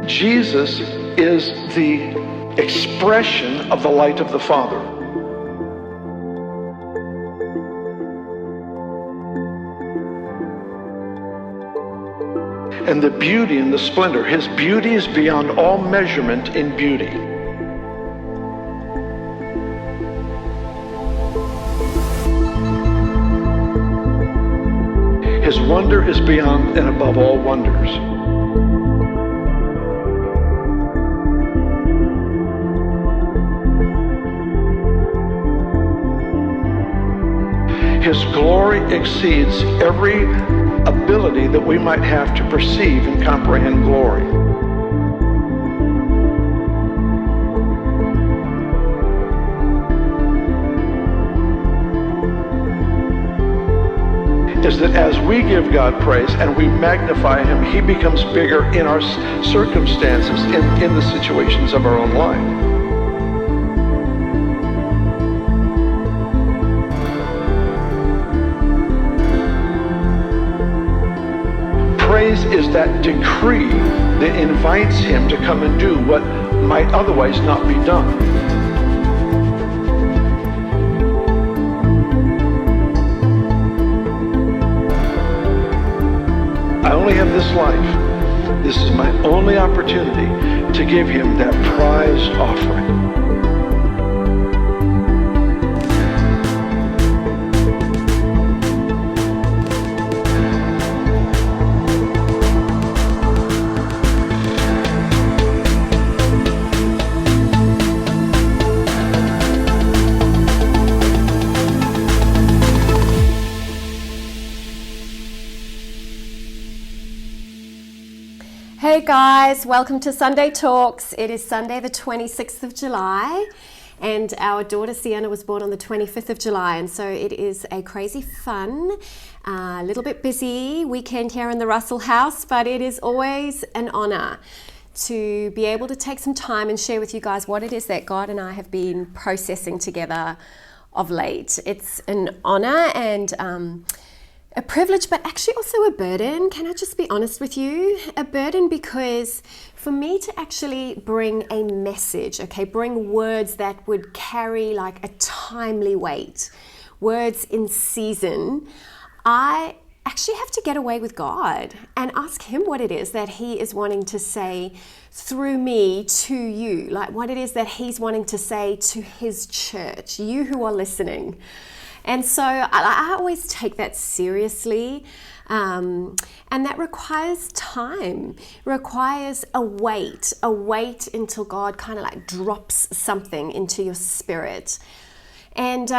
Jesus is the expression of the light of the Father. And the beauty and the splendor, his beauty is beyond all measurement in beauty. His wonder is beyond and above all wonders. His glory exceeds every ability that we might have to perceive and comprehend glory. Is that as we give God praise and we magnify him, he becomes bigger in our circumstances, in the situations of our own life. Praise is that decree that invites him to come and do what might otherwise not be done. I only have this life. This is my only opportunity to give him that prized offering. Hey guys, welcome to Sunday Talks. It is Sunday the 26th of July and our daughter Sienna was born on the 25th of July, and so it is a crazy fun, a little bit busy weekend here in the Russell house, but it is always an honor to be able to take some time and share with you guys what it is that God and I have been processing together of late. It's an honor and a privilege, but actually also a burden. Can I just be honest with you? A burden because for me to actually bring a message, bring words that would carry like a timely weight, words in season, I actually have to get away with God and ask him what it is that he is wanting to say through me to you, like what it is that he's wanting to say to his church, you who are listening. And so I always take that seriously, and that requires time, requires a wait until God kind of like drops something into your spirit. And,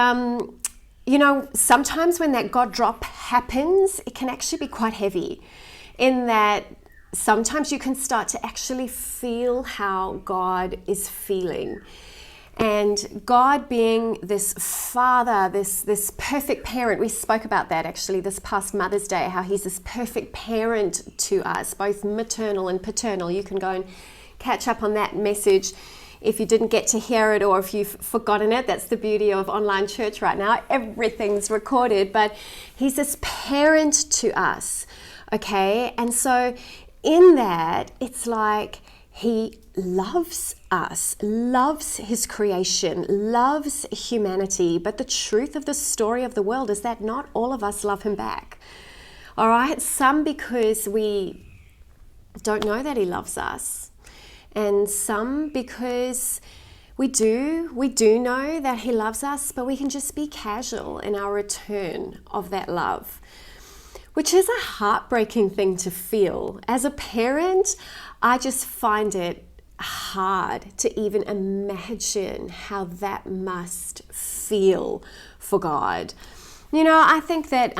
sometimes when that God drop happens, it can actually be quite heavy in that sometimes you can start to actually feel how God is feeling. And God being this father, this perfect parent, we spoke about that actually this past Mother's Day, how he's this perfect parent to us, both maternal and paternal. You can go and catch up on that message if you didn't get to hear it or if you've forgotten it. That's the beauty of online church right now. Everything's recorded, but he's this parent to us, okay? And so in that, it's like he loves us, loves his creation, loves humanity. But the truth of the story of the world is that not all of us love him back. All right? Some because we don't know that he loves us. And some because we do know that he loves us, but we can just be casual in our return of that love, which is a heartbreaking thing to feel. As a parent, I just find it hard to even imagine how that must feel for God. You know, I think that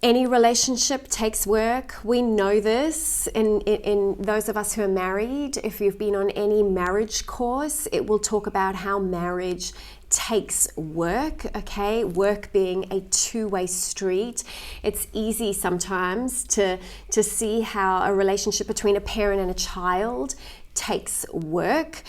any relationship takes work. We know this in those of us who are married. If you've been on any marriage course, it will talk about how marriage takes work, okay? Work being a two-way street. It's easy sometimes to see how a relationship between a parent and a child takes work.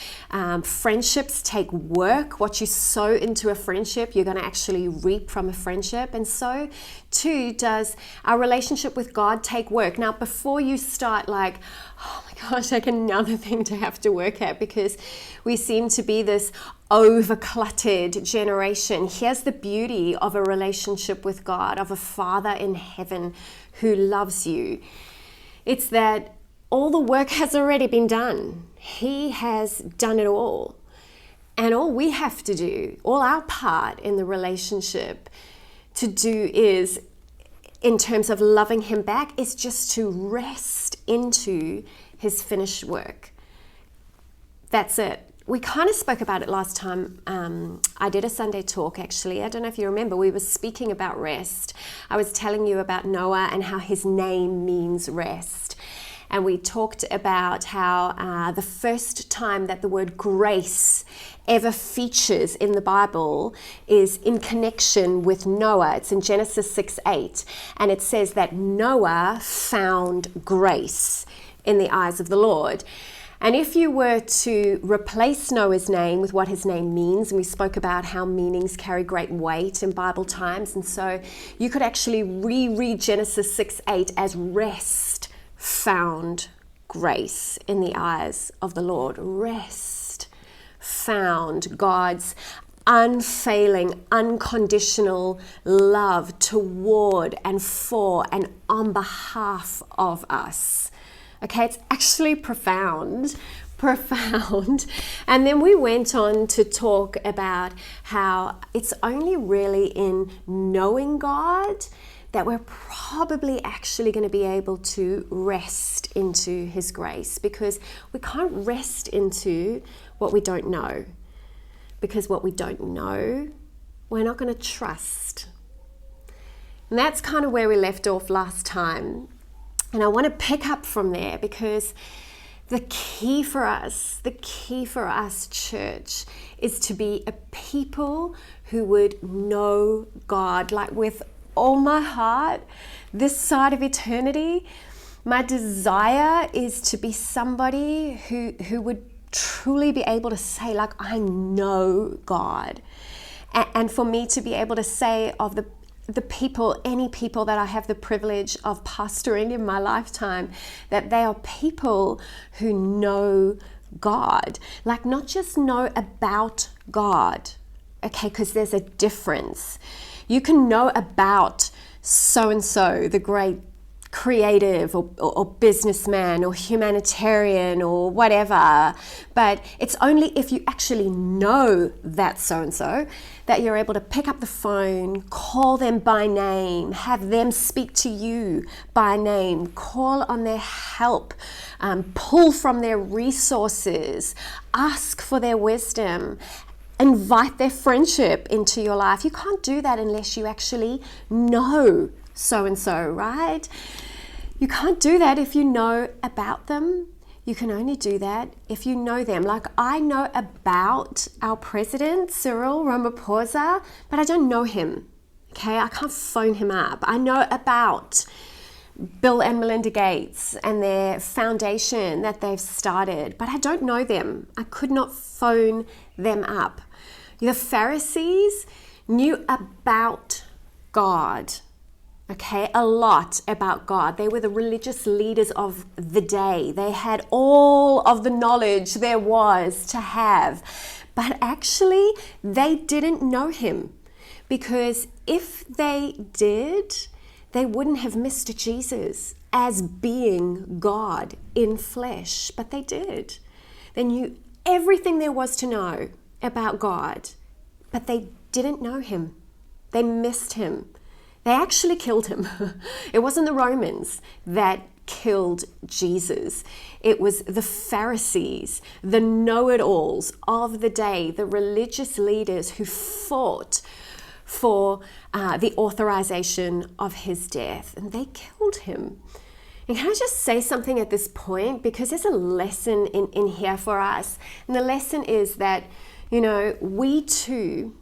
Friendships take work. What you sow into a friendship, you're going to actually reap from a friendship. And so too does our relationship with God take work. Now, before you start like, oh my gosh, like another thing to have to work at, because we seem to be this over-cluttered generation. Here's the beauty of a relationship with God, of a Father in heaven who loves you. It's that all the work has already been done. He has done it all. And all we have to do, all our part in the relationship to do is, in terms of loving him back, is just to rest into his finished work. That's it. We kind of spoke about it last time. I did a Sunday talk, actually. I don't know if you remember. We were speaking about rest. I was telling you about Noah and how his name means rest. And we talked about how the first time that the word grace ever features in the Bible is in connection with Noah. It's in Genesis 6:8. And it says that Noah found grace in the eyes of the Lord. And if you were to replace Noah's name with what his name means, and we spoke about how meanings carry great weight in Bible times, and so you could actually reread Genesis 6:8 as rest found grace in the eyes of the Lord. Rest found God's unfailing, unconditional love toward and for and on behalf of us. Okay, it's actually profound. And then we went on to talk about how it's only really in knowing God that we're probably actually going to be able to rest into his grace, because we can't rest into what we don't know. Because what we don't know, we're not going to trust. And that's kind of where we left off last time. And I want to pick up from there, because the key for us, church, is to be a people who would know God, like with all my heart, this side of eternity. My desire is to be somebody who would truly be able to say, like, I know God. And for me to be able to say of the people, any people that I have the privilege of pastoring in my lifetime, that they are people who know God. Like, not just know about God, okay, because there's a difference. You can know about so-and-so, the great creative or businessman or humanitarian or whatever, but it's only if you actually know that so-and-so that you're able to pick up the phone, call them by name, have them speak to you by name, call on their help, pull from their resources, ask for their wisdom, invite their friendship into your life. You can't do that unless you actually know so-and-so, right? You can't do that if you know about them. You can only do that if you know them. Like, I know about our president, Cyril Ramaphosa, but I don't know him, okay? I can't phone him up. I know about Bill and Melinda Gates and their foundation that they've started, but I don't know them. I could not phone them up. The Pharisees knew about God, okay, a lot about God. They were the religious leaders of the day. They had all of the knowledge there was to have, but actually they didn't know him, because if they did, they wouldn't have missed Jesus as being God in flesh, but they did. They knew everything there was to know about God, but they didn't know him. They missed him. They actually killed him. It wasn't the Romans that killed Jesus. It was the Pharisees, the know-it-alls of the day, the religious leaders who fought for the authorization of his death, and they killed him. And can I just say something at this point? Because there's a lesson in here for us. And the lesson is that, you know, we too,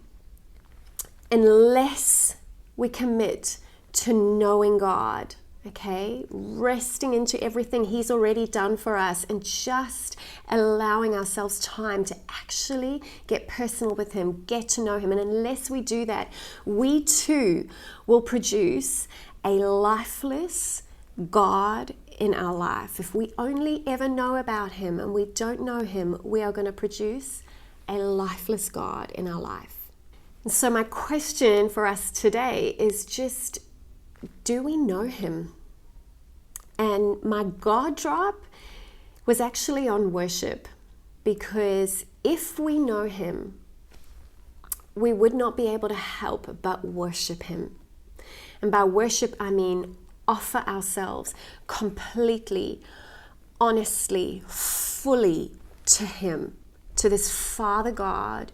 unless we commit to knowing God, Okay, resting into everything He's already done for us and just allowing ourselves time to actually get personal with Him, get to know Him. And unless we do that, we too will produce a lifeless God in our life. If we only ever know about Him and we don't know Him, we are going to produce a lifeless God in our life. And so my question for us today is just, do we know Him? And my God drop was actually on worship, because if we know Him, we would not be able to help but worship Him. And by worship, I mean offer ourselves completely, honestly, fully to Him, to this Father God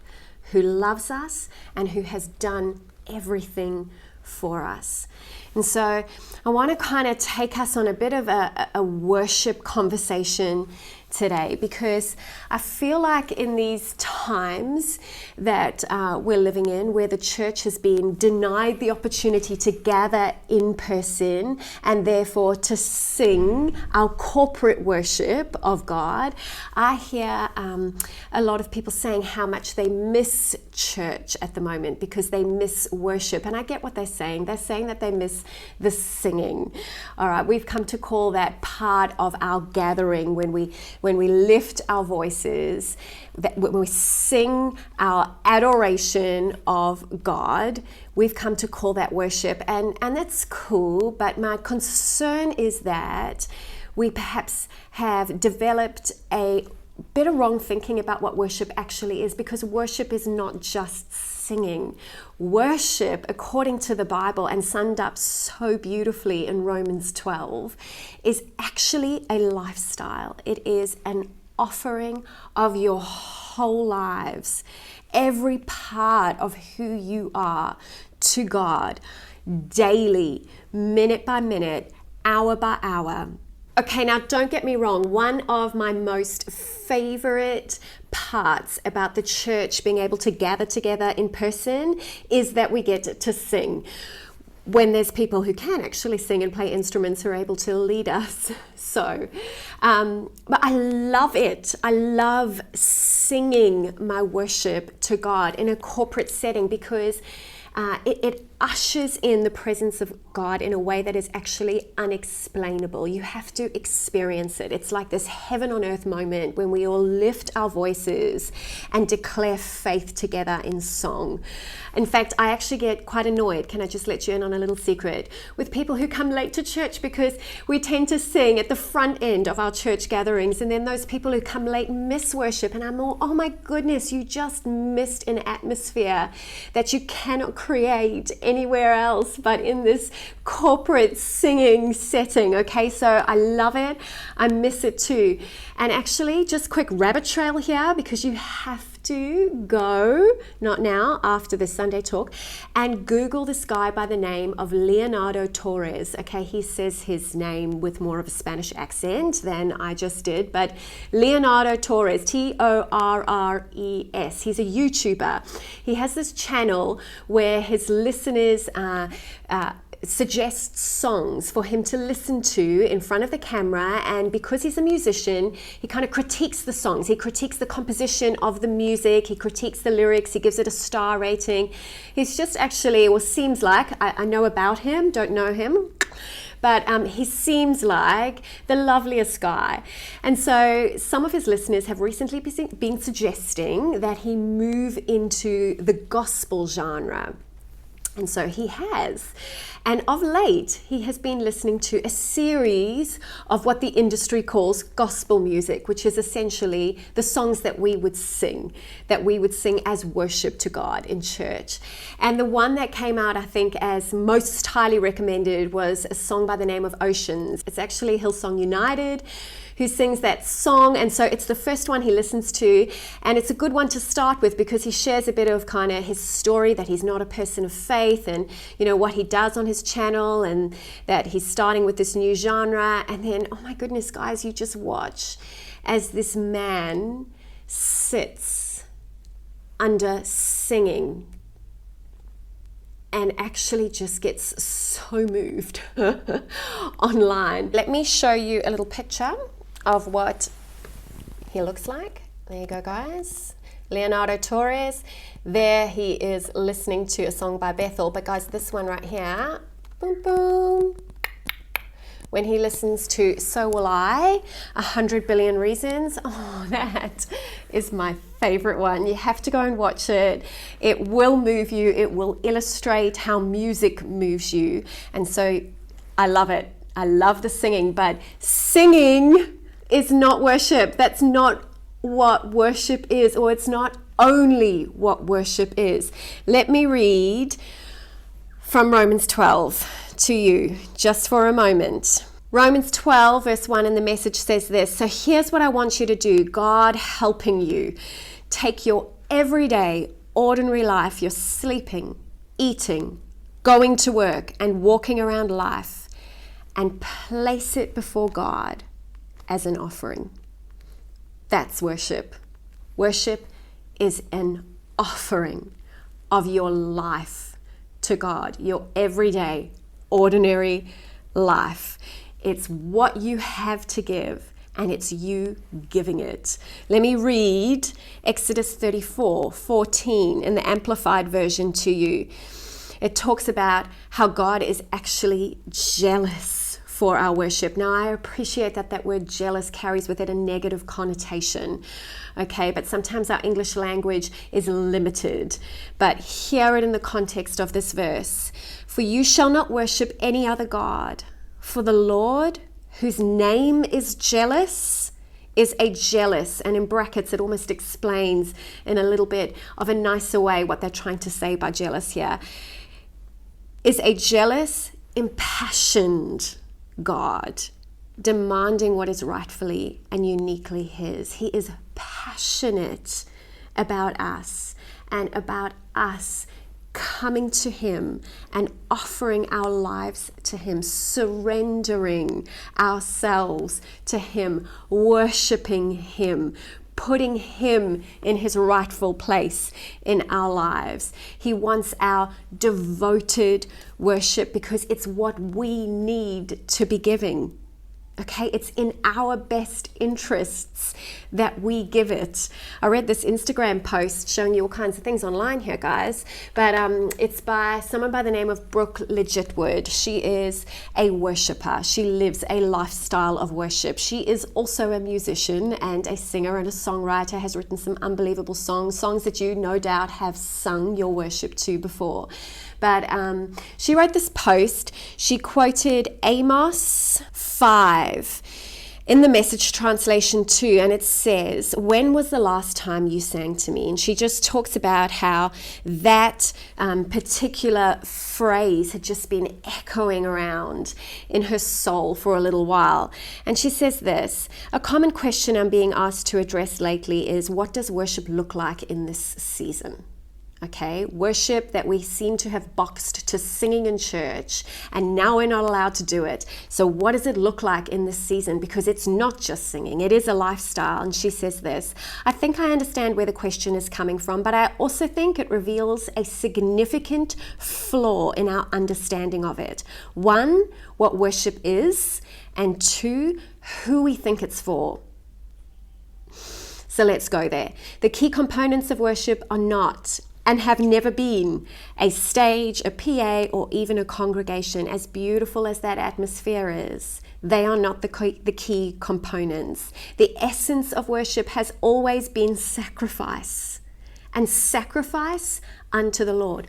who loves us and who has done everything for us. And so I want to kind of take us on a bit of a worship conversation today, because I feel like in these times that we're living in, where the church has been denied the opportunity to gather in person and therefore to sing our corporate worship of God, I hear a lot of people saying how much they miss church at the moment because they miss worship. And I get what they're saying. They're saying that they miss the singing. All right, we've come to call that part of our gathering when we lift our voices, that when we sing our adoration of God, we've come to call that worship. And that's cool, but my concern is that we perhaps have developed a bit of wrong thinking about what worship actually is, because worship is not just singing. Worship, according to the Bible and summed up so beautifully in Romans 12, is actually a lifestyle. It is an offering of your whole lives, every part of who you are, to God, daily, minute by minute, hour by hour. Okay, now don't get me wrong. One of my most favorite parts about the church being able to gather together in person is that we get to sing. When there's people who can actually sing and play instruments who are able to lead us. But I love it. I love singing my worship to God in a corporate setting, because it ushers in the presence of God in a way that is actually unexplainable. You have to experience it. It's like this heaven on earth moment when we all lift our voices and declare faith together in song. In fact, I actually get quite annoyed, can I just let you in on a little secret, with people who come late to church, because we tend to sing at the front end of our church gatherings, and then those people who come late miss worship, and I'm all, oh my goodness, you just missed an atmosphere that you cannot create anywhere else but in this corporate singing setting. Okay, so I love it. I miss it too. And actually, just quick rabbit trail here, because you have to go, not now, after the Sunday talk, and Google this guy by the name of Leonardo Torres. Okay, he says his name with more of a Spanish accent than I just did, but Leonardo Torres, Torres. He's a YouTuber. He has this channel where his listeners suggests songs for him to listen to in front of the camera, and because he's a musician, he kind of critiques the songs. He critiques the composition of the music, he critiques the lyrics, he gives it a star rating. He's just actually, or seems like, I know about him, don't know him, but he seems like the loveliest guy. And so some of his listeners have recently been suggesting that he move into the gospel genre. And so he has. And of late, he has been listening to a series of what the industry calls gospel music, which is essentially the songs that we would sing as worship to God in church. And the one that came out, I think, as most highly recommended was a song by the name of Oceans. It's actually Hillsong United who sings that song, and so it's the first one he listens to, and it's a good one to start with because he shares a bit of kind of his story, that he's not a person of faith, and you know what he does on his channel, and that he's starting with this new genre. And then, oh my goodness, guys, you just watch as this man sits under singing and actually just gets so moved online. Let me show you a little picture of what he looks like. There you go, guys. Leonardo Torres. There he is listening to a song by Bethel. But guys, this one right here, boom, boom. When he listens to So Will I, 100 Billion Reasons. Oh, that is my favorite one. You have to go and watch it. It will move you. It will illustrate how music moves you. And so I love it. I love the singing, but singing is not worship. That's not what worship is, or it's not only what worship is. Let me read from Romans 12 to you just for a moment. Romans 12 verse 1 in the Message says this. So here's what I want you to do. God helping you. Take your everyday, ordinary life, you're sleeping, eating, going to work, and walking around life, and place it before God as an offering. That's worship. Worship is an offering of your life to God, your everyday, ordinary life. It's what you have to give, and it's you giving it. Let me read Exodus 34:14 in the Amplified Version to you. It talks about how God is actually jealous for our worship. Now, I appreciate that word jealous carries with it a negative connotation, okay? But sometimes our English language is limited. But hear it in the context of this verse. For you shall not worship any other God, for the Lord, whose name is jealous, is a jealous, and in brackets it almost explains in a little bit of a nicer way what they're trying to say by jealous here, is a jealous, impassioned God, demanding what is rightfully and uniquely his. He is passionate about us and about us coming to him and offering our lives to him, surrendering ourselves to him, worshiping him, putting him in his rightful place in our lives. He wants our devoted worship because it's what we need to be giving. Okay, it's in our best interests that we give it. I read this Instagram post showing you all kinds of things online here, guys, but it's by someone by the name of Brooke Legitwood. She is a worshiper. She lives a lifestyle of worship. She is also a musician and a singer and a songwriter, has written some unbelievable songs that you no doubt have sung your worship to before. But she wrote this post. She quoted Amos 5 in the Message translation too, and it says, when was the last time you sang to me? And she just talks about how that particular phrase had just been echoing around in her soul for a little while. And she says this, a common question I'm being asked to address lately is, what does worship look like in this season? Okay, worship that we seem to have boxed to singing in church, and now we're not allowed to do it. So what does it look like in this season? Because it's not just singing, it is a lifestyle. And she says this, I think I understand where the question is coming from, but I also think it reveals a significant flaw in our understanding of it. One, what worship is, and two, who we think it's for. So let's go there. The key components of worship are not and have never been a stage, a PA, or even a congregation. As beautiful as that atmosphere is, they are not the key components. The essence of worship has always been sacrifice, and sacrifice unto the Lord,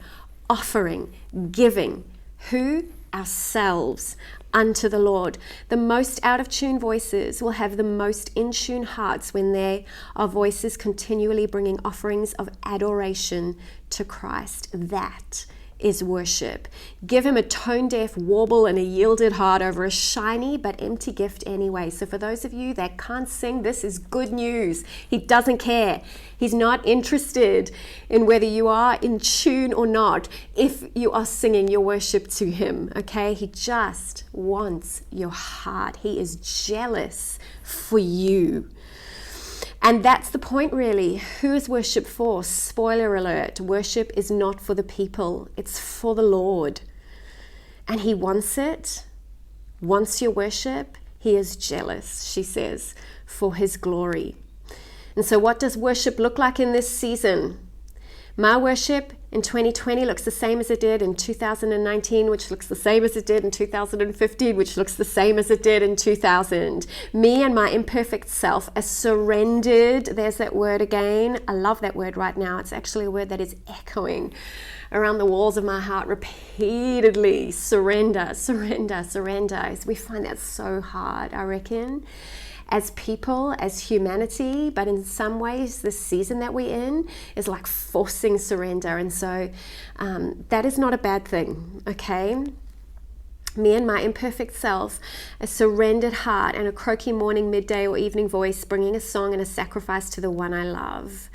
offering, giving. Who? Ourselves unto the Lord. The most out of tune voices will have the most in tune hearts when they are voices continually bringing offerings of adoration to Christ. That is worship. Give him a tone deaf warble and a yielded heart over a shiny but empty gift anyway. So for those of you that can't sing, this is good news. He doesn't care. He's not interested in whether you are in tune or not if you are singing your worship to him, okay? He just wants your heart. He is jealous for you. And that's the point, really. Who is worship for? Spoiler alert, worship is not for the people, it's for the Lord. And he wants it, wants your worship. He is jealous, she says, for his glory. And so what does worship look like in this season? My worship in 2020 looks the same as it did in 2019, which looks the same as it did in 2015, which looks the same as it did in 2000. Me and my imperfect self are surrendered. There's that word again. I love that word right now. It's actually a word that is echoing around the walls of my heart repeatedly. Surrender, surrender, surrender. We find that so hard, I reckon, as people, as humanity, but in some ways the season that we're in is like forcing surrender. And so that is not a bad thing, okay? Me and my imperfect self, a surrendered heart and a croaky morning, midday or evening voice, bringing a song and a sacrifice to the one I love.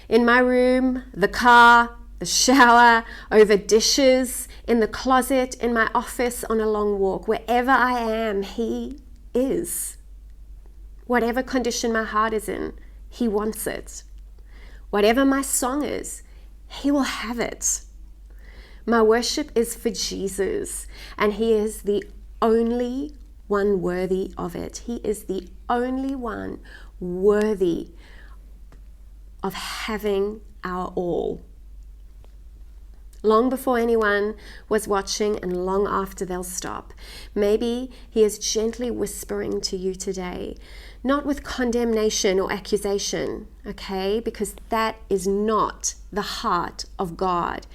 In my room, the car, the shower, over dishes, in the closet, in my office, on a long walk, wherever I am, he is. Whatever condition my heart is in, he wants it. Whatever my song is, he will have it. My worship is for Jesus, and he is the only one worthy of it. He is the only one worthy of having our all. Long before anyone was watching and long after they'll stop. Maybe he is gently whispering to you today, not with condemnation or accusation, okay? Because that is not the heart of God.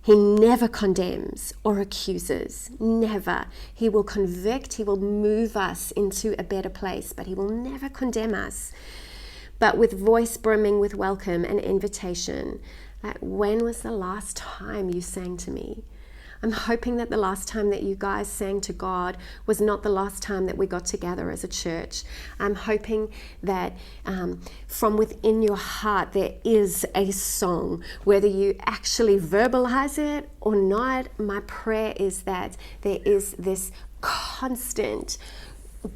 He never condemns or accuses, never. He will convict, he will move us into a better place, but he will never condemn us. But with voice brimming with welcome and invitation. Like, when was the last time you sang to me? I'm hoping that the last time that you guys sang to God was not the last time that we got together as a church. I'm hoping that from within your heart there is a song, whether you actually verbalize it or not. My prayer is that there is this constant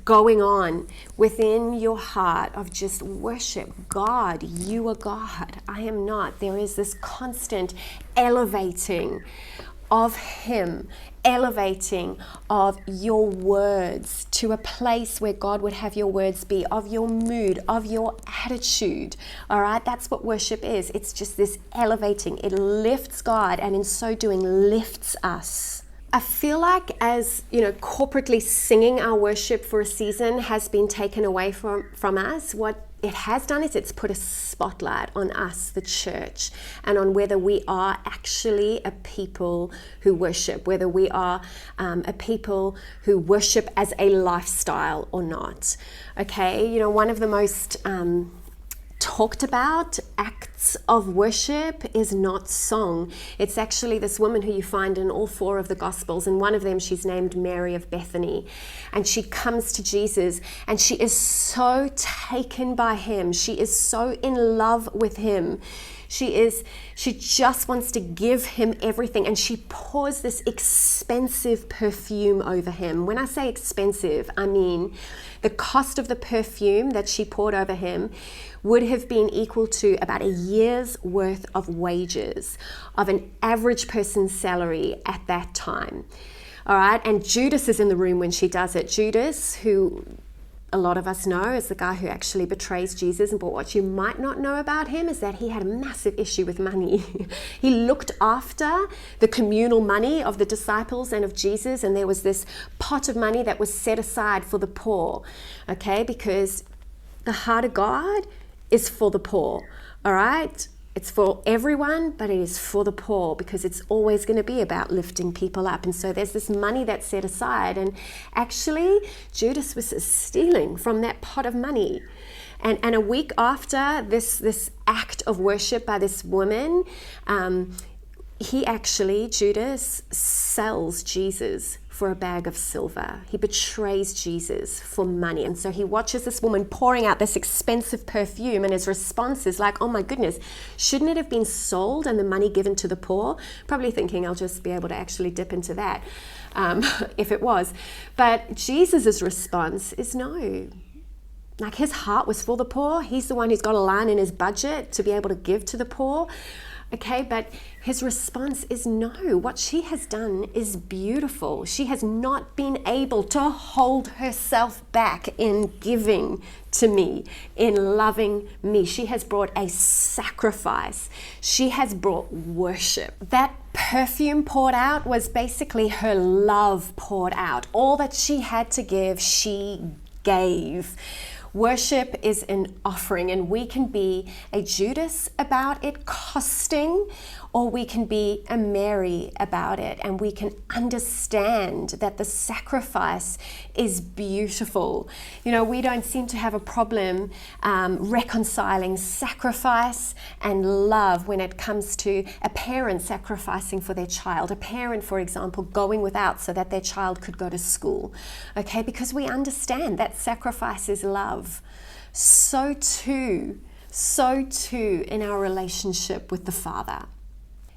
going on within your heart of just worship. God, you are God, I am not. There is this constant elevating of him, elevating of your words to a place where God would have your words be, of your mood, of your attitude. All right, that's what worship is. It's just this elevating. It lifts God, and in so doing lifts us. I feel like, as you know, corporately singing our worship for a season has been taken away from us. What it has done is it's put a spotlight on us, the church, and on whether we are actually a people who worship, whether we are a people who worship as a lifestyle or not. Okay, you know, one of the most talked about acts of worship is not song. It's actually this woman who you find in all four of the Gospels, and one of them she's named Mary of Bethany, and she comes to Jesus and she is so taken by him. She is so in love with him. She just wants to give him everything, and she pours this expensive perfume over him. When I say expensive, I mean the cost of the perfume that she poured over him would have been equal to about a year's worth of wages of an average person's salary at that time. All right, and Judas is in the room when she does it. Judas, who a lot of us know is the guy who actually betrays Jesus. But what you might not know about him is that he had a massive issue with money. He looked after the communal money of the disciples and of Jesus, and there was this pot of money that was set aside for the poor, okay? Because the heart of God is for the poor, all right? It's for everyone, but it is for the poor, because it's always going to be about lifting people up. And so there's this money that's set aside, and actually Judas was stealing from that pot of money. And a week after this act of worship by this woman, Judas sells Jesus for a bag of silver. He betrays Jesus for money. And so he watches this woman pouring out this expensive perfume, and his response is like, oh my goodness, shouldn't it have been sold and the money given to the poor? Probably thinking, I'll just be able to actually dip into that if it was. But Jesus's response is no. Like his heart was for the poor. He's the one who's got a line in his budget to be able to give to the poor. Okay, but his response is no. What she has done is beautiful. She has not been able to hold herself back in giving to me, in loving me. She has brought a sacrifice. She has brought worship. That perfume poured out was basically her love poured out. All that she had to give, she gave. Worship is an offering, and we can be a Judas about it costing, or we can be a Mary about it, and we can understand that the sacrifice is beautiful. You know, we don't seem to have a problem reconciling sacrifice and love when it comes to a parent sacrificing for their child, a parent, for example, going without so that their child could go to school, okay, because we understand that sacrifice is love. So too in our relationship with the Father.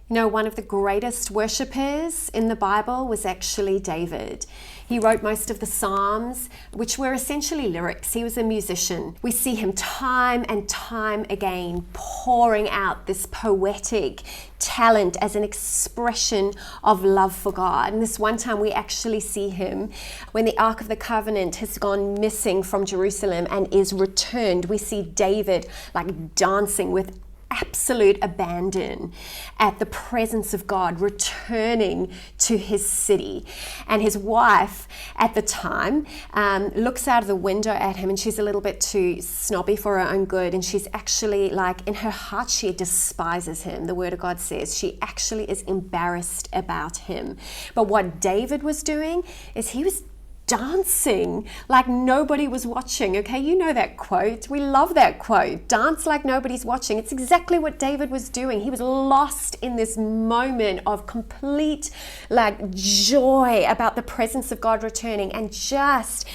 You know, one of the greatest worshipers in the Bible was actually David. He wrote most of the Psalms, which were essentially lyrics. He was a musician. We see him time and time again pouring out this poetic talent as an expression of love for God. And this one time we actually see him when the Ark of the Covenant has gone missing from Jerusalem and is returned. We see David like dancing with absolute abandon at the presence of God, returning to his city. And his wife at the time looks out of the window at him, and she's a little bit too snobby for her own good, and she's actually like, in her heart, she despises him. The word of God says she actually is embarrassed about him. But what David was doing is he was dancing like nobody was watching. Okay, you know that quote. We love that quote. Dance like nobody's watching. It's exactly what David was doing. He was lost in this moment of complete like joy about the presence of God returning and just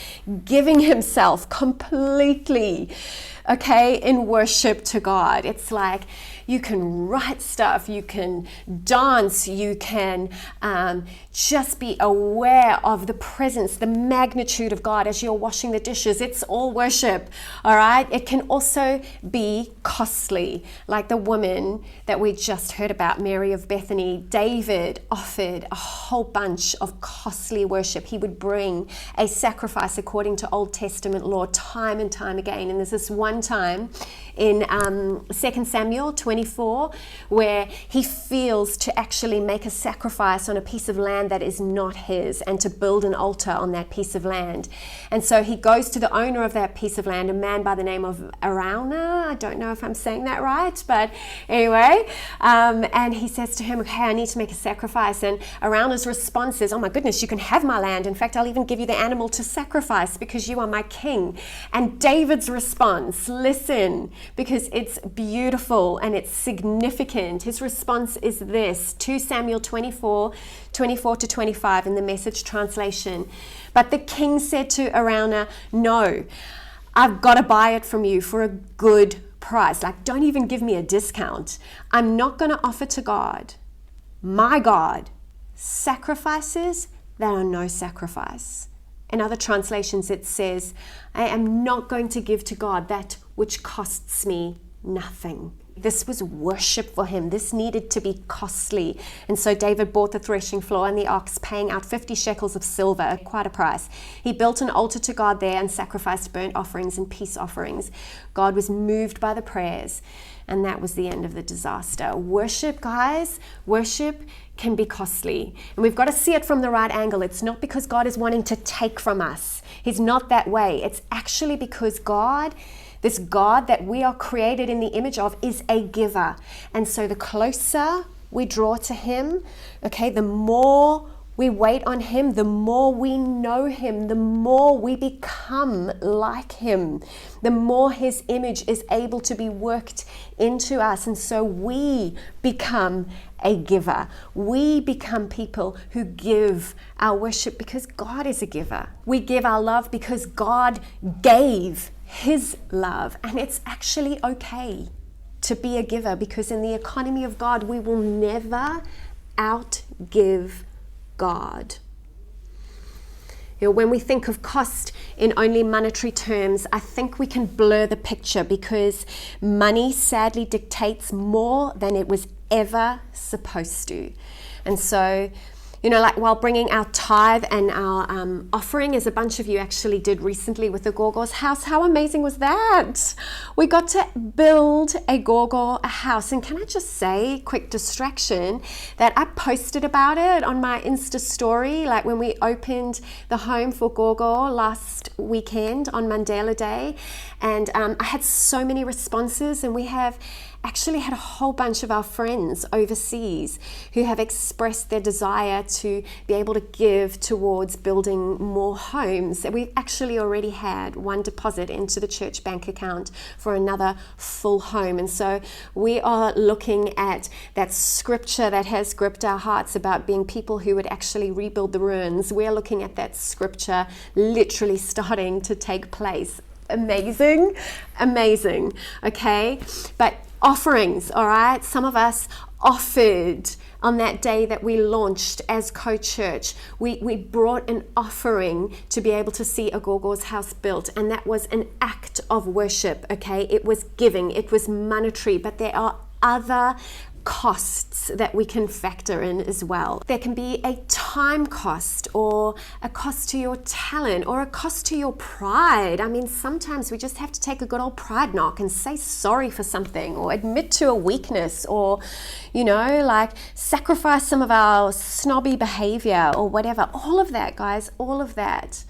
giving himself completely, okay, in worship to God. It's like you can write stuff, you can dance, you can just be aware of the presence, the magnitude of God as you're washing the dishes. It's all worship, all right? It can also be costly, like the woman that we just heard about, Mary of Bethany. David offered a whole bunch of costly worship. He would bring a sacrifice according to Old Testament law time and time again. And there's this one time in 2 Samuel 24 where he feels to actually make a sacrifice on a piece of land that is not his and to build an altar on that piece of land. And so he goes to the owner of that piece of land, a man by the name of Araunah. I don't know if I'm saying that right, but anyway, and he says to him, okay, I need to make a sacrifice. And Araunah's response is, oh my goodness, you can have my land. In fact, I'll even give you the animal to sacrifice because you are my king. And David's response, listen, because it's beautiful and it's significant. His response is this, 2 Samuel 24 to 25 in the Message translation. But the king said to Araunah, no, I've got to buy it from you for a good price. Like, don't even give me a discount. I'm not going to offer to God, my God, sacrifices that are no sacrifice. In other translations, it says, I am not going to give to God that which costs me nothing. This was worship for him. This needed to be costly. And so David bought the threshing floor and the ox, paying out 50 shekels of silver, quite a price. He built an altar to God there and sacrificed burnt offerings and peace offerings. God was moved by the prayers, and that was the end of the disaster. Worship, guys, worship can be costly. And we've got to see it from the right angle. It's not because God is wanting to take from us. He's not that way. It's actually because God, this God that we are created in the image of, is a giver. And so the closer we draw to him, okay, the more we wait on him, the more we know him, the more we become like him, the more his image is able to be worked into us. And so we become a giver. We become people who give our worship because God is a giver. We give our love because God gave his love. And it's actually okay to be a giver, because in the economy of God, we will never outgive God. When we think of cost in only monetary terms, I think we can blur the picture because money sadly dictates more than it was ever supposed to. And so, like while bringing our tithe and our offering, as a bunch of you actually did recently with the Gorgor's house, how amazing was that? We got to build a Gorgor a house. And can I just say, quick distraction, that I posted about it on my Insta story, like when we opened the home for Gorgor last weekend on Mandela Day. And I had so many responses, and we have actually had a whole bunch of our friends overseas who have expressed their desire to be able to give towards building more homes. We've actually already had one deposit into the church bank account for another full home. And so we are looking at that scripture that has gripped our hearts about being people who would actually rebuild the ruins. We're looking at that scripture literally starting to take place. Amazing, okay? But offerings, all right? Some of us offered on that day that we launched as co-church. We brought an offering to be able to see a Gorgor's house built, and that was an act of worship, okay? It was giving, it was monetary, but there are other costs that we can factor in as well. There can be a time cost, or a cost to your talent, or a cost to your pride. I mean, sometimes we just have to take a good old pride knock and say sorry for something, or admit to a weakness, or like sacrifice some of our snobby behavior or whatever. All of that, guys, all of that,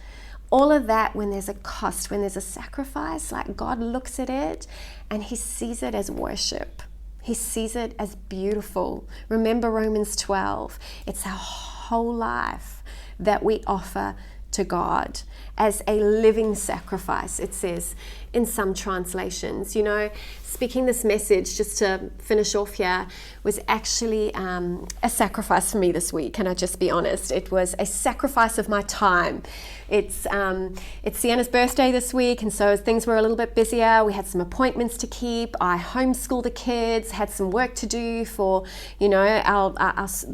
when there's a cost, when there's a sacrifice, like God looks at it and he sees it as worship. He sees it as beautiful. Remember Romans 12. It's our whole life that we offer to God as a living sacrifice, it says in some translations. Speaking this message, just to finish off here, was actually a sacrifice for me this week. Can I just be honest? It was a sacrifice of my time. It's Sienna's birthday this week, and so as things were a little bit busier, we had some appointments to keep. I homeschooled the kids, had some work to do for, our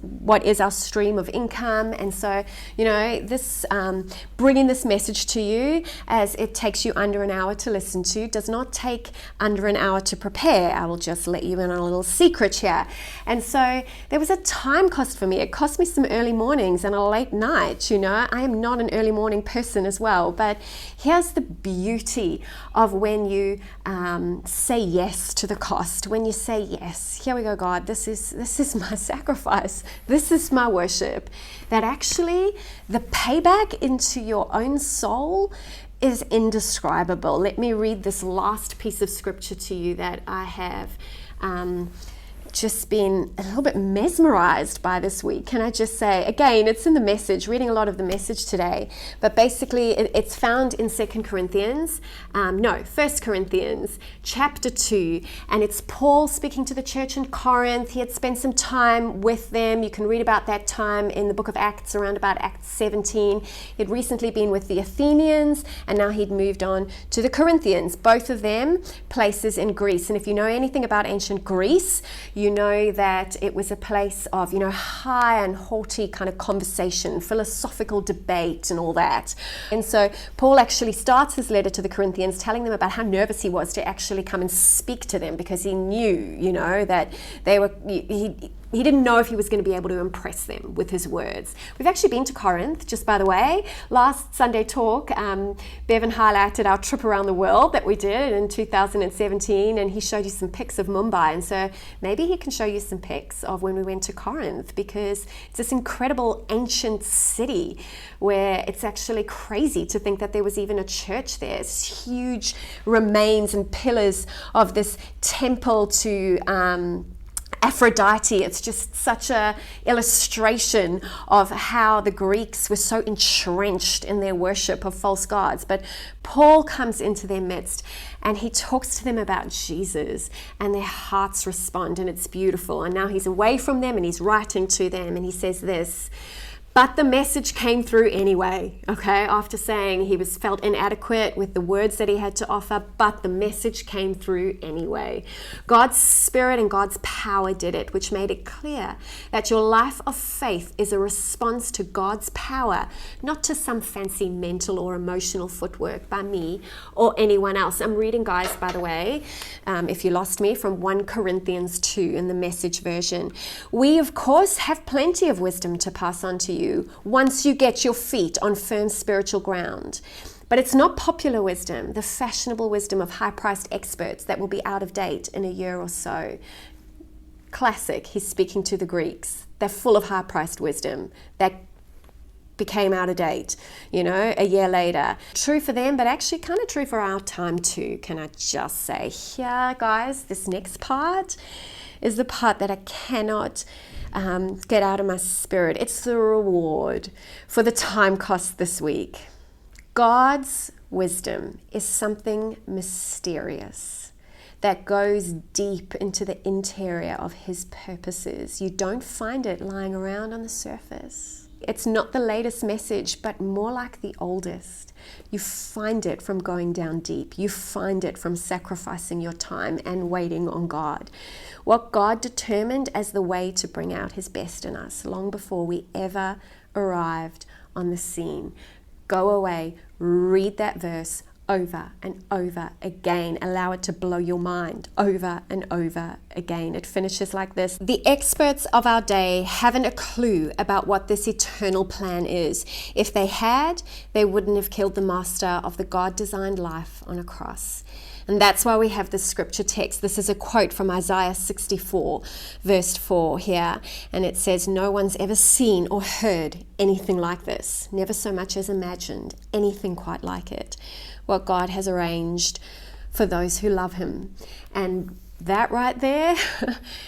what is our stream of income. And so, this bringing this message to you, as it takes you under an hour to listen to, does not take under an hour to prepare. I will just let you in on a little secret here. And so there was a time cost for me. It cost me some early mornings and a late night. I am not an early morning person as well, but here's the beauty of when you say yes to the cost. When you say yes, here we go, God, this is my sacrifice, this is my worship, that actually the payback into your own soul is indescribable. Let me read this last piece of scripture to you that I have just been a little bit mesmerized by this week. Can I just say, again, it's in the message, reading a lot of the message today, but basically it's found in 1 Corinthians chapter 2, and it's Paul speaking to the church in Corinth. He had spent some time with them. You can read about that time in the book of Acts, around about Acts 17. He'd recently been with the Athenians, and now he'd moved on to the Corinthians, both of them places in Greece. And if you know anything about ancient Greece, you know that it was a place of, high and haughty kind of conversation, philosophical debate and all that. And so Paul actually starts his letter to the Corinthians telling them about how nervous he was to actually come and speak to them, because he knew, that they were, he didn't know if he was going to be able to impress them with his words. We've actually been to Corinth, just by the way. Last Sunday talk, Bevan highlighted our trip around the world that we did in 2017, and he showed you some pics of Mumbai. And so maybe he can show you some pics of when we went to Corinth, because it's this incredible ancient city where it's actually crazy to think that there was even a church there. It's huge remains and pillars of this temple to Aphrodite. It's just such a illustration of how the Greeks were so entrenched in their worship of false gods. But Paul comes into their midst and he talks to them about Jesus, and their hearts respond, and it's beautiful. And now he's away from them and he's writing to them, and he says this: But the message came through anyway, okay? After saying he felt inadequate with the words that he had to offer, but the message came through anyway. God's Spirit and God's power did it, which made it clear that your life of faith is a response to God's power, not to some fancy mental or emotional footwork by me or anyone else. I'm reading, guys, by the way, if you lost me, from 1 Corinthians 2 in the Message version. We, of course, have plenty of wisdom to pass on to you once you get your feet on firm spiritual ground. But it's not popular wisdom, the fashionable wisdom of high-priced experts that will be out of date in a year or so. Classic, he's speaking to the Greeks. They're full of high-priced wisdom that became out of date, a year later. True for them, but actually kind of true for our time too, can I just say. Here, guys, this next part is the part that I cannot get out of my spirit. It's the reward for the time cost this week. God's wisdom is something mysterious that goes deep into the interior of his purposes. You don't find it lying around on the surface. It's not the latest message, but more like the oldest. You find it from going down deep. You find it from sacrificing your time and waiting on God. What God determined as the way to bring out his best in us long before we ever arrived on the scene. Go away, read that verse over and over again. Allow it to blow your mind over and over again. It finishes like this. The experts of our day haven't a clue about what this eternal plan is. If they had, they wouldn't have killed the master of the God-designed life on a cross. And that's why we have this scripture text. This is a quote from Isaiah 64, verse 4 here. And it says, no one's ever seen or heard anything like this. Never so much as imagined anything quite like it. What God has arranged for those who love him. And that right there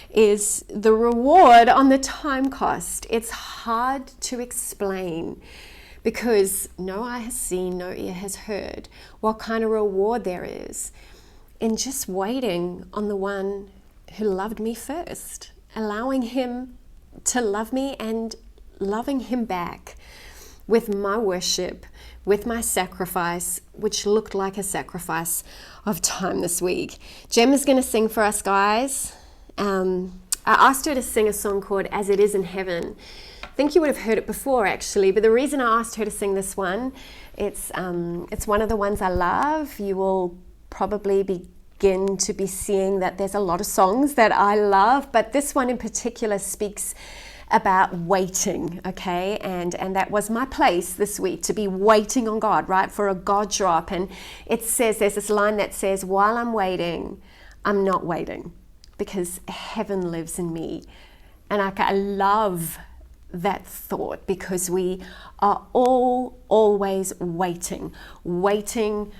is the reward on the time cost. It's hard to explain because no eye has seen, no ear has heard what kind of reward there is in just waiting on the one who loved me first, allowing him to love me and loving him back with my worship, with my sacrifice, which looked like a sacrifice of time this week. Jem is going to sing for us, guys. I asked her to sing a song called As It Is in Heaven. I think you would have heard it before, actually, but the reason I asked her to sing this one, it's one of the ones I love. You will probably begin to be seeing that there's a lot of songs that I love, but this one in particular speaks about waiting, okay? And that was my place this week, to be waiting on God, right? For a God drop. And it says, there's this line that says, while I'm waiting, I'm not waiting because heaven lives in me. And I love that thought because we are always waiting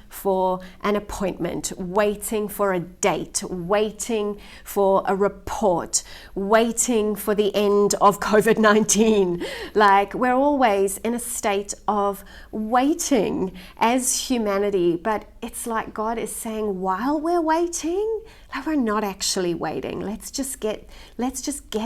for an appointment, waiting for a date, waiting for a report, waiting for the end of COVID-19. Like, we're always in a state of waiting as humanity, but it's like God is saying, while we're waiting, like, we're not actually waiting. Let's just get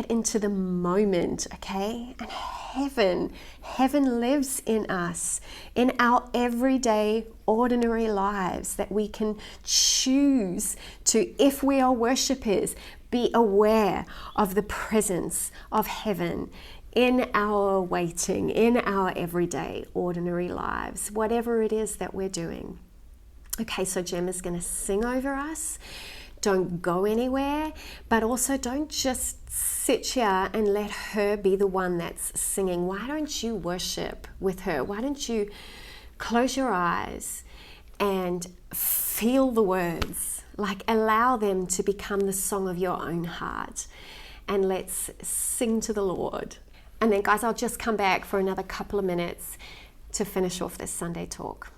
into the moment, okay? And heaven lives in us, in our everyday, ordinary lives, that we can choose to, if we are worshipers, be aware of the presence of heaven in our waiting, in our everyday, ordinary lives, whatever it is that we're doing. Okay, so Jem is going to sing over us. Don't go anywhere, but also don't just sit here and let her be the one that's singing. Why don't you worship with her? Why don't you close your eyes and feel the words? Like, allow them to become the song of your own heart. And let's sing to the Lord. And then, guys, I'll just come back for another couple of minutes to finish off this Sunday talk.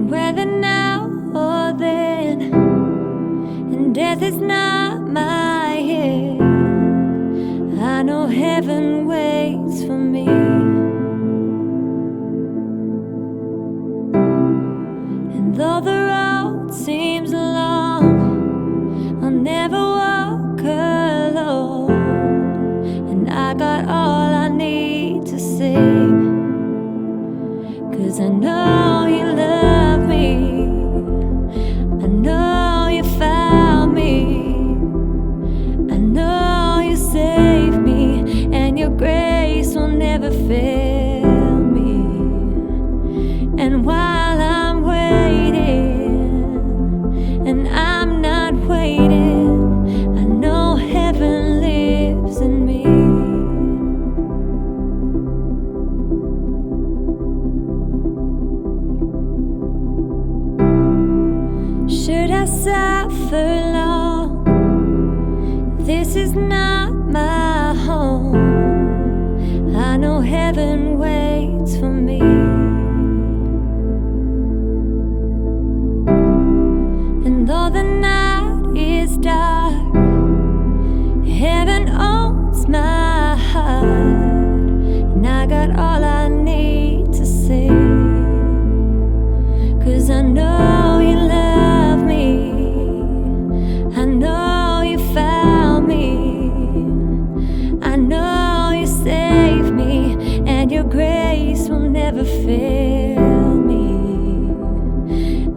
Whether now or then, and death is not my end. I know heaven waits for me. And though the road seems long, I'll never walk alone. And I got all I need to sing, 'cause I know you love me. I know you found me. I know you saved me, and your grace will never fail me. And while I'm waiting, and I'm not waiting, I know heaven lives in me. Should I suffer long? This is not my home. I know heaven waits for me. And though the night is dark, heaven owns my heart. And I got all I need to sing, 'cause I know you love me. I know you found me. I know you saved me, and your grace will never fail me.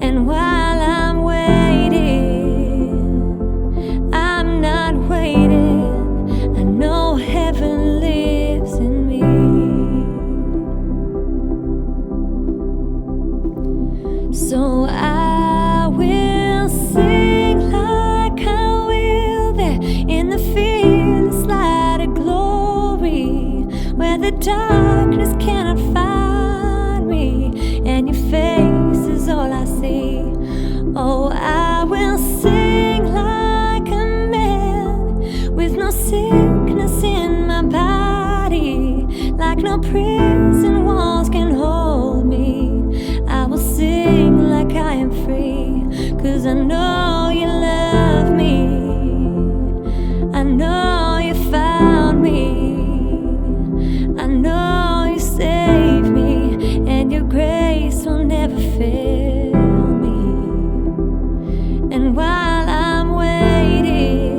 And while I'm waiting, I'm not waiting, I know heaven lives in me. So I will sing like I will there in the fearless light of glory, where the darkness cannot find me, and your face is all I see. Oh, I will sing like a man with no sickness in my body, like no prison walls can hold me. I will sing like I am free, 'cause I know you love me. I know you found me. I know you saved me, and your grace will never fail me. And while I'm waiting,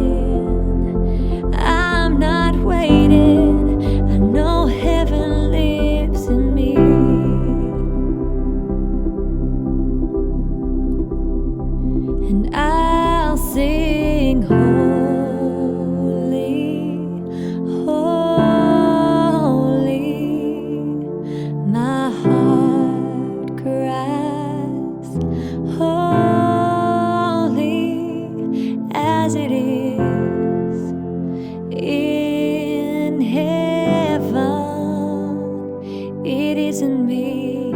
I'm not waiting, I know heaven lives in me. And I'll sing holy, holy. My heart cries holy, as it is in heaven, it is in me.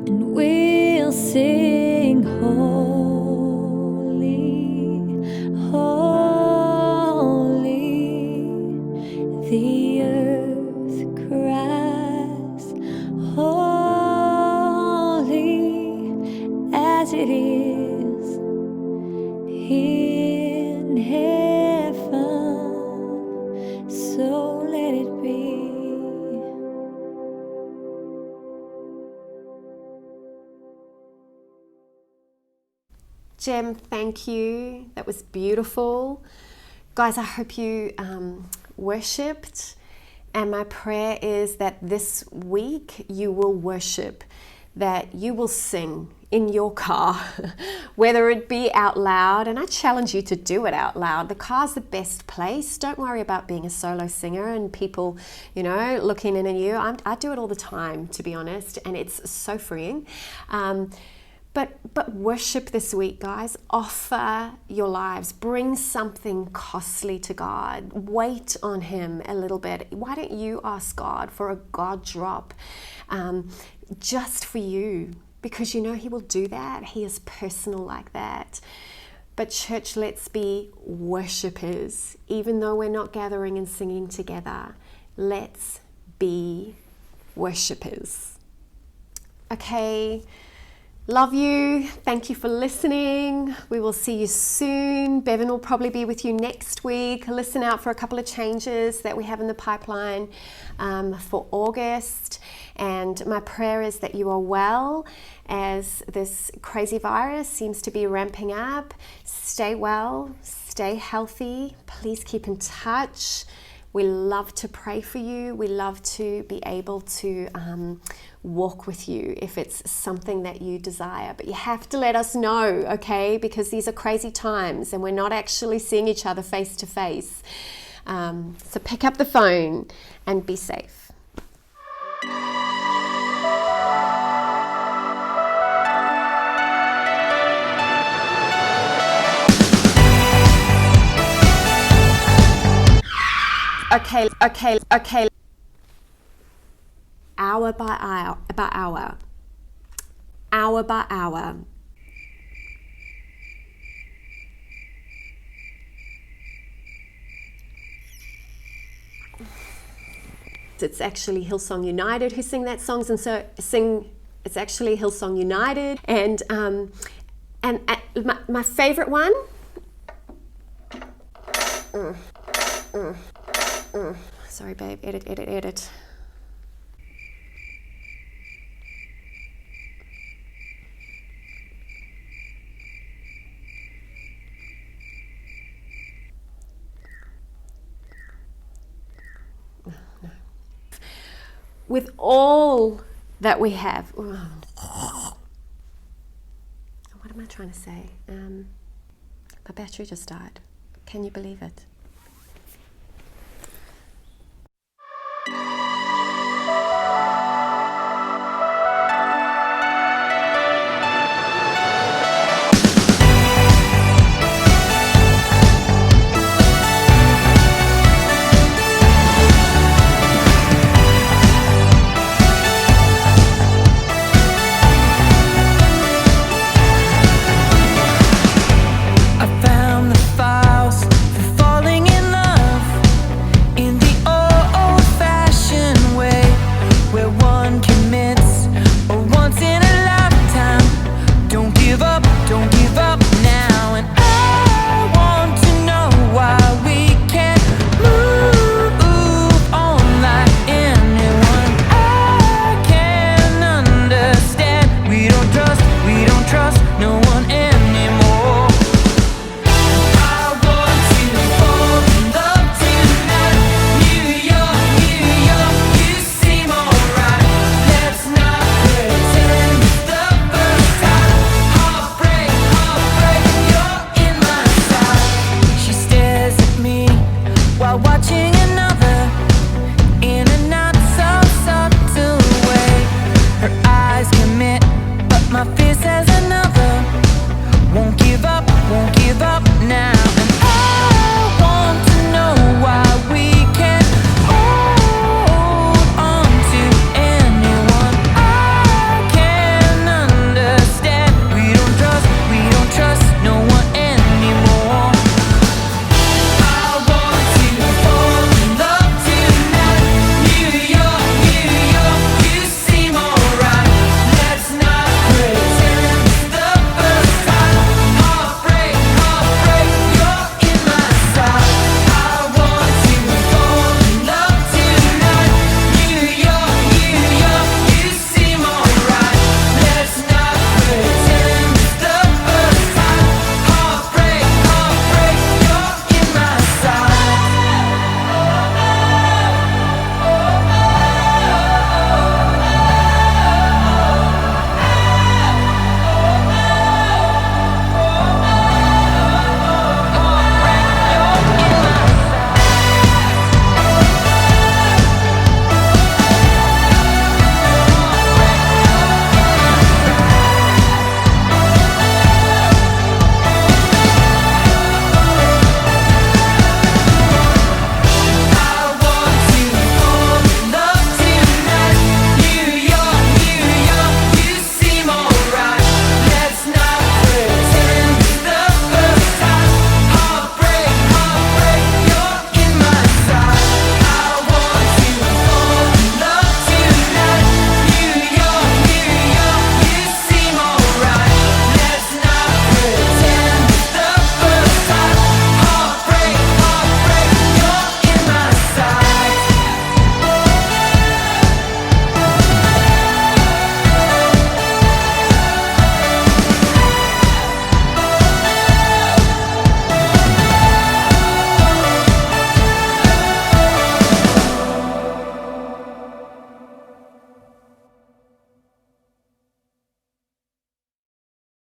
And we'll sing holy, holy. The earth cries holy, as it is in heaven. So let it be. Jem, thank you. That was beautiful. Guys, I hope you worshipped. And my prayer is that this week you will worship, that you will sing in your car, whether it be out loud. And I challenge you to do it out loud. The car's the best place. Don't worry about being a solo singer and people, looking in at you. I do it all the time, to be honest, and it's so freeing. But worship this week, guys. Offer your lives. Bring something costly to God. Wait on Him a little bit. Why don't you ask God for a God drop just for you? Because you know He will do that. He is personal like that. But church, let's be worshipers. Even though we're not gathering and singing together, let's be worshipers. Okay. Love you. Thank you for listening. We will see you soon. Bevan will probably be with you next week. Listen out for a couple of changes that we have in the pipeline for August. And my prayer is that you are well as this crazy virus seems to be ramping up. Stay well, stay healthy. Please keep in touch. We love to pray for you. We love to be able to walk with you if it's something that you desire. But you have to let us know, okay? Because these are crazy times and we're not actually seeing each other face to face. So pick up the phone and be safe. Okay. Hour by hour. Hour by hour. It's actually Hillsong United who sing that songs, and so it's actually Hillsong United, and my favorite one. Sorry, babe. Edit. With all that we have, what am I trying to say? My battery just died. Can you believe it?